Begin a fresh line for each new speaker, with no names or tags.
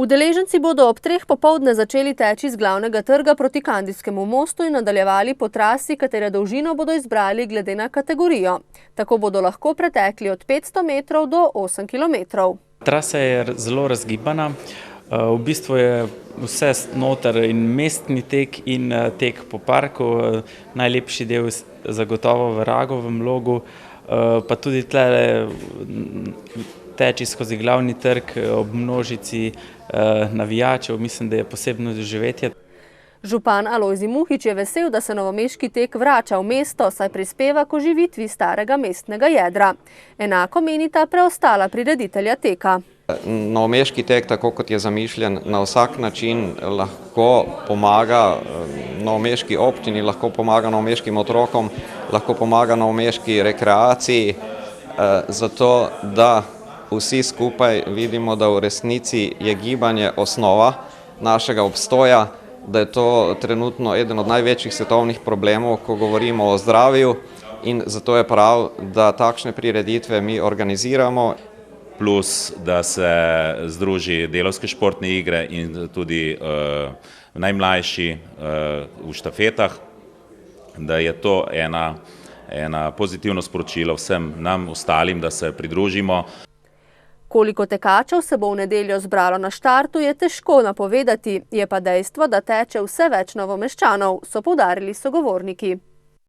Udeleženci bodo ob 3 popoldne začeli teči z glavnega trga proti Kandijskemu mostu in nadaljevali po trasi, katere dolžino bodo izbrali glede na kategorijo. Tako bodo lahko pretekli od 500 metrov do 8 kilometrov.
Trasa je zelo razgibana. V bistvu je vse noter in mestni tek in tek po parku. Najlepši del zagotovo v Ragovem Logu, pa tudi tle teči skozi glavni trg ob množici navijačev. Mislim, da je posebno doživetje.
Župan Alojzij Muhič je vesel, da se novomeški tek vrača v mesto, saj prispeva k oživitvi starega mestnega jedra. Enako menita preostala prireditelja teka.
Novomeški tek, tako kot je zamišljen, na vsak način lahko pomaga novomeški občini, lahko pomaga novomeškim otrokom, lahko pomaga novomeški rekreaciji, zato da vsi skupaj vidimo, da v resnici je gibanje osnova našega obstoja, da je to trenutno eden od največjih svetovnih problemov, ko govorimo o zdravju, in zato je prav, da takšne prireditve mi organiziramo.
Plus, da se združi delavske športne igre in tudi najmlajši v štafetah, da je to ena pozitivno sporočilo vsem nam ostalim, da se pridružimo.
Koliko tekačev se bo v nedeljo zbralo na štartu, je težko napovedati, je pa dejstvo, da teče vse več Novomeščanov, so poudarili sogovorniki.